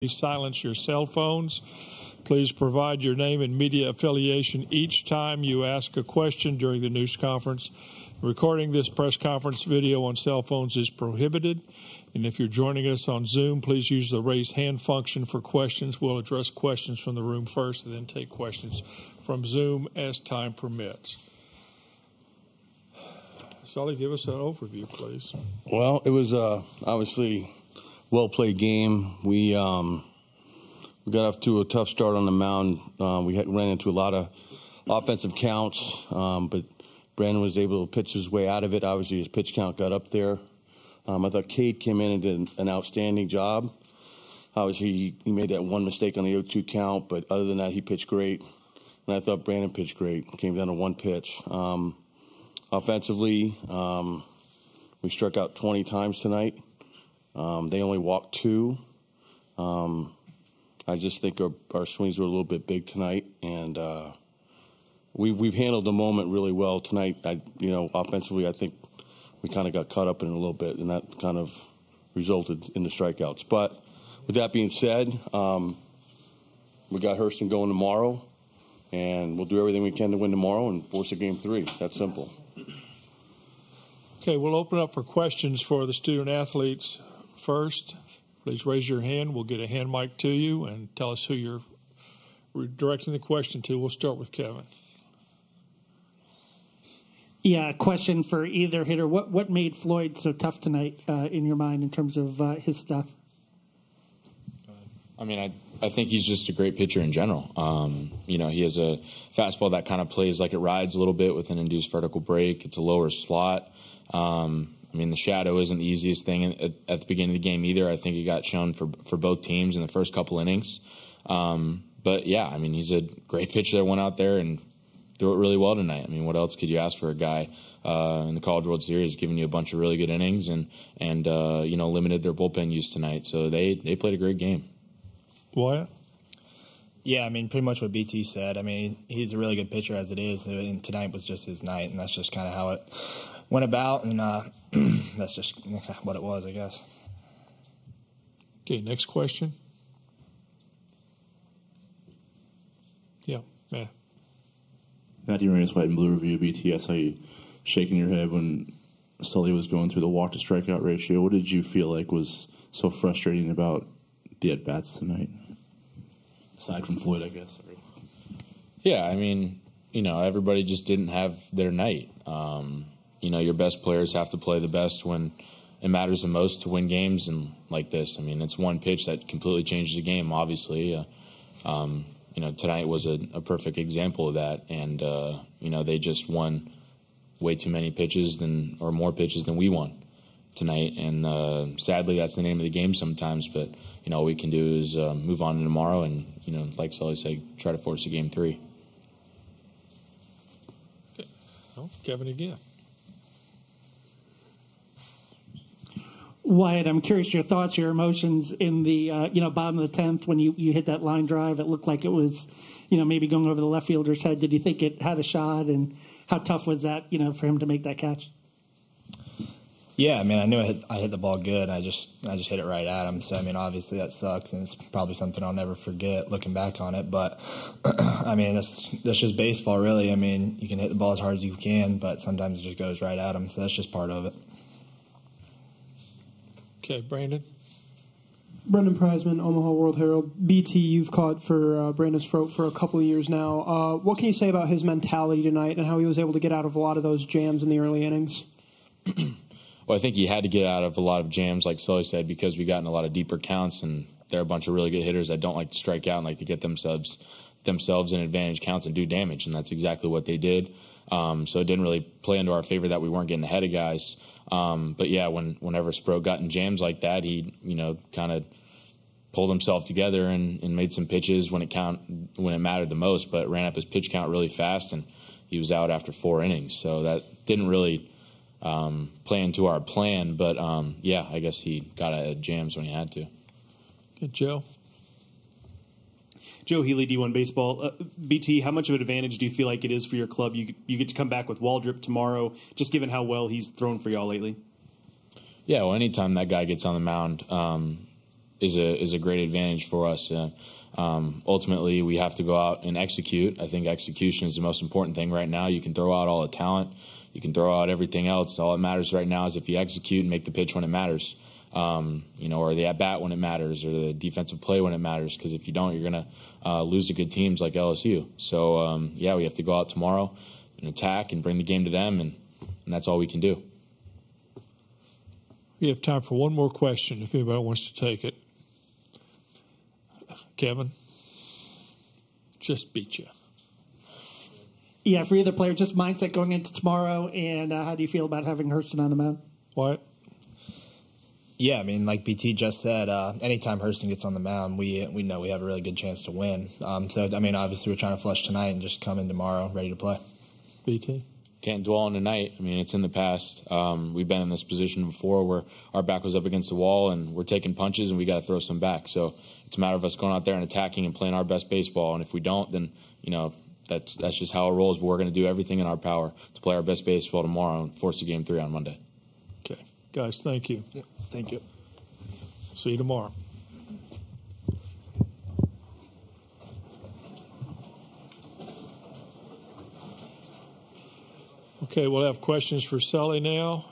Please silence your cell phones. Please provide your name and media affiliation each time you ask a question during the news conference. Recording this press conference video on cell phones is prohibited. And if you're joining us on Zoom, please use the raise hand function for questions. We'll address questions from the room first and then take questions from Zoom as time permits. Sully, give us an overview, please. Well, it was obviously well-played game. We got off to a tough start on the mound. We ran into a lot of offensive counts, but Brandon was able to pitch his way out of it. Obviously, his pitch count got up there. I thought Cade came in and did an outstanding job. Obviously, he made that one mistake on the 0-2 count, but other than that, he pitched great. And I thought Brandon pitched great. Came down to one pitch. Offensively, we struck out 20 times tonight. They only walked 2. I just think our swings were a little bit big tonight, and we've handled the moment really well tonight. Offensively, I think we kind of got caught up in it a little bit, and that kind of resulted in the strikeouts. But with that being said, we got Hurston going tomorrow, and we'll do everything we can to win tomorrow and force a Game 3. That's simple. Okay, we'll open up for questions for the student athletes first. Please raise your hand. We'll get a hand mic to you and tell us who you're directing the question to. We'll start with Kevin. Yeah, question for either hitter. What made Floyd so tough tonight in your mind in terms of his stuff? I mean, I think he's just a great pitcher in general. He has a fastball that kind of plays like it rides a little bit with an induced vertical break. It's a lower slot. The shadow isn't the easiest thing at the beginning of the game either. I think it got shown for both teams in the first couple innings. But, yeah, he's a great pitcher that went out there and threw it really well tonight. What else could you ask for a guy in the College World Series giving you a bunch of really good innings and limited their bullpen use tonight. So they played a great game. Wyatt? Yeah, pretty much what BT said. He's a really good pitcher as it is, and tonight was just his night, and that's just kind of how it went about, and that's just what it was, I guess. Okay, next question. Yeah, Matt. Matthew Raines, White and Blue Review, BT. I saw you shaking your head when Sully was going through the walk-to-strikeout ratio. What did you feel like was so frustrating about the at-bats tonight? Aside from Floyd, I guess. Sorry. Yeah, everybody just didn't have their night. Your best players have to play the best when it matters the most to win games and like this. It's one pitch that completely changes the game, obviously. Tonight was a perfect example of that. And, they just won way too many pitches or more pitches than we won tonight. And sadly, that's the name of the game sometimes. But, all we can do is move on to tomorrow and, like Sully said, try to force a Game 3. Okay. Well, Kevin again. Wyatt, I'm curious your thoughts, your emotions in the bottom of the 10th when you hit that line drive. It looked like it was, maybe going over the left fielder's head. Did you think it had a shot, and how tough was that, for him to make that catch? Yeah, I knew I hit the ball good. I just hit it right at him. So obviously that sucks, and it's probably something I'll never forget looking back on it. But that's just baseball, really. You can hit the ball as hard as you can, but sometimes it just goes right at him. So that's just part of it. Okay, Brandon. Brendan Prizman, Omaha World Herald. BT, you've caught for Brandon Sproat for a couple of years now. What can you say about his mentality tonight and how he was able to get out of a lot of those jams in the early innings? Well, I think he had to get out of a lot of jams, like Sully said, because we got in a lot of deeper counts, and there are a bunch of really good hitters that don't like to strike out and like to get themselves in advantage counts and do damage, and that's exactly what they did. So it didn't really play into our favor that we weren't getting ahead of guys. But yeah, whenever Sproat got in jams like that, he kind of pulled himself together and made some pitches when it mattered the most, but ran up his pitch count really fast, and he was out after 4 innings. So that didn't really play into our plan, but I guess he got out of jams when he had to. Okay, Joe. Joe Healy, D1 Baseball. BT, how much of an advantage do you feel like it is for your club? You get to come back with Waldrop tomorrow, just given how well he's thrown for y'all lately. Yeah, well, anytime that guy gets on the mound, is a great advantage for us. Ultimately, we have to go out and execute. I think execution is the most important thing right now. You can throw out all the talent. You can throw out everything else. All that matters right now is if you execute and make the pitch when it matters, or the at-bat when it matters, or the defensive play when it matters, because if you don't, you're going to lose to good teams like LSU. So, we have to go out tomorrow and attack and bring the game to them, and that's all we can do. We have time for one more question if anybody wants to take it. Kevin, just beat you. Yeah, for either player, just mindset going into tomorrow, and how do you feel about having Hurston on the mound? What? Yeah, I mean, like BT just said, anytime Hurston gets on the mound, we know we have a really good chance to win. So, I mean, obviously we're trying to flush tonight and just come in tomorrow ready to play. BT? Can't dwell on tonight. I mean, it's in the past. We've been in this position before where our back was up against the wall and we're taking punches and we got to throw some back. So it's a matter of us going out there and attacking and playing our best baseball. And if we don't, then, that's just how it rolls. But we're going to do everything in our power to play our best baseball tomorrow and force a Game 3 on Monday. Okay. Guys, thank you. Yeah, thank you. See you tomorrow. Okay, we'll have questions for Sully now.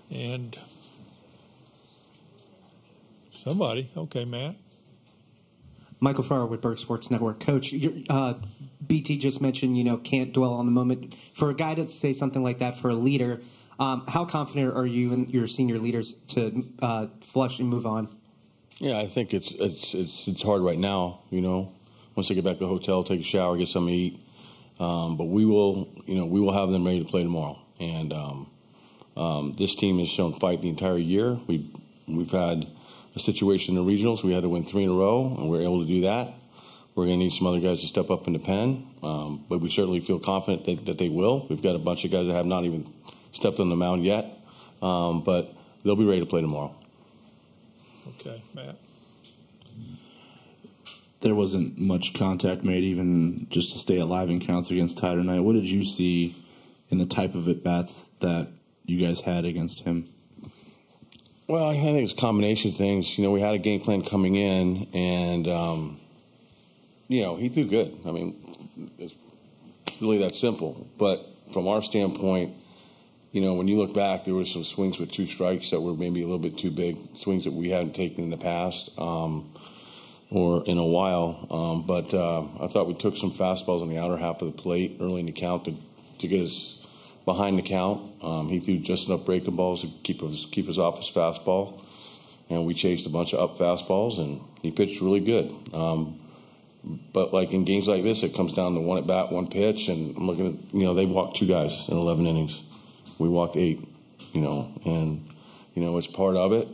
And somebody. Okay, Matt. Michael Farrar with Berg Sports Network. Coach, BT just mentioned, can't dwell on the moment. For a guy to say something like that for a leader, how confident are you and your senior leaders to flush and move on? Yeah, I think it's hard right now, Once they get back to the hotel, take a shower, get something to eat. But we will have them ready to play tomorrow. And this team has shown fight the entire year. We've had a situation in the regionals. We had to win 3 in a row, and we're able to do that. We're going to need some other guys to step up in the pen, but we certainly feel confident that they will. We've got a bunch of guys that have not even stepped on the mound yet, but they'll be ready to play tomorrow. Okay, Matt. There wasn't much contact made, even just to stay alive in counts against Ty tonight. What did you see in the type of at-bats that you guys had against him? Well, I think it's a combination of things. We had a game plan coming in, and, he threw good. I mean, it's really that simple. But from our standpoint, when you look back, there were some swings with 2 strikes that were maybe a little bit too big, swings that we hadn't taken in the past. Or in a while, but I thought we took some fastballs on the outer half of the plate early in the count to get us behind the count. He threw just enough breaking balls to keep us off his fastball, and we chased a bunch of up fastballs, and he pitched really good. But like in games like this, it comes down to 1 at bat, 1 pitch, and I'm looking at they walked 2 guys in 11 innings. We walked 8, and it's part of it.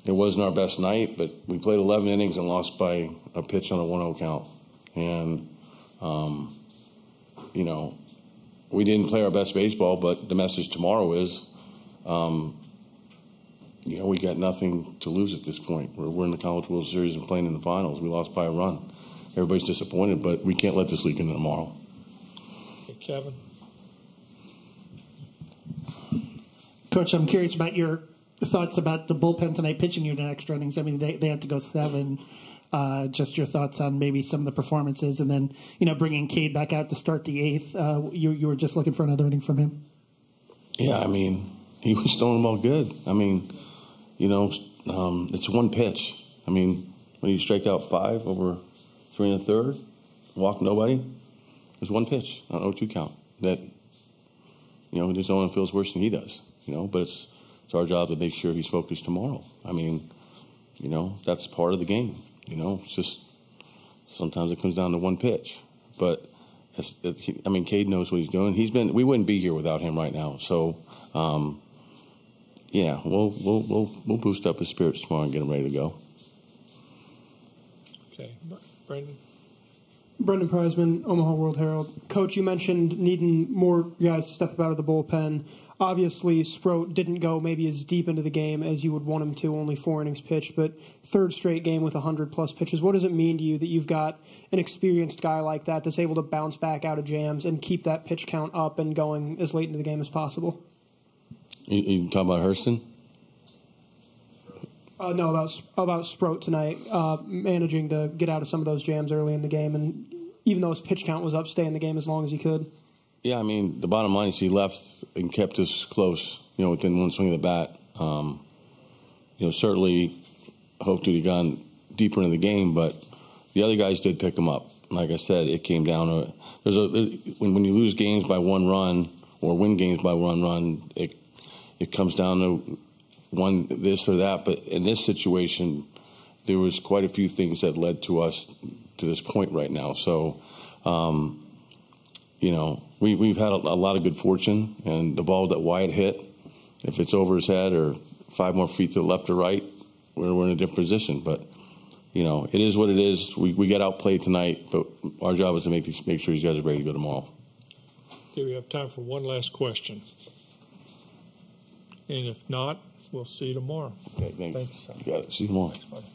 It wasn't our best night, but we played 11 innings and lost by a pitch on a 1-0 count. And, we didn't play our best baseball, but the message tomorrow is, we got nothing to lose at this point. We're in the College World Series and playing in the finals. We lost by a run. Everybody's disappointed, but we can't let this leak into tomorrow. Okay, Kevin. Coach, I'm curious about your thoughts about the bullpen tonight pitching you in extra innings. I mean, they had to go 7. Just your thoughts on maybe some of the performances, and then bringing Cade back out to start the 8th. You were just looking for another inning from him. Yeah, I mean, he was throwing the ball good. I mean, it's 1 pitch. I mean, when you strike out 5 over 3 1/3, walk nobody, it's 1 pitch on 0-2 count. That just no one feels worse than he does. But it's our job to make sure he's focused tomorrow. I mean, that's part of the game. It's just sometimes it comes down to 1 pitch. But Cade knows what he's doing. We wouldn't be here without him right now. So, we'll boost up his spirits tomorrow and get him ready to go. Okay, Brendan. Brendan Preisman, Omaha World Herald. Coach, you mentioned needing more guys to step up out of the bullpen. Obviously, Sproat didn't go maybe as deep into the game as you would want him to, only 4 innings pitched, but 3rd straight game with 100-plus pitches. What does it mean to you that you've got an experienced guy like that that's able to bounce back out of jams and keep that pitch count up and going as late into the game as possible? You talking about Hurston? No, about Sproat tonight, managing to get out of some of those jams early in the game, and even though his pitch count was up, stay in the game as long as he could. Yeah, I mean, the bottom line is he left and kept us close, within one swing of the bat. Certainly hoped to have gone deeper into the game, but the other guys did pick him up. Like I said, it came down to when you lose games by one run or win games by one run, it comes down to one this or that. But in this situation, there was quite a few things that led to us to this point right now. So, we've had a lot of good fortune, and the ball that Wyatt hit, if it's over his head or 5 more feet to the left or right, we're in a different position. But, it is what it is. We got outplayed tonight, but our job is to make sure these guys are ready to go tomorrow. Okay, we have time for one last question. And if not, we'll see you tomorrow. Okay, thanks. Thanks. You got it. See you tomorrow. Thanks, buddy.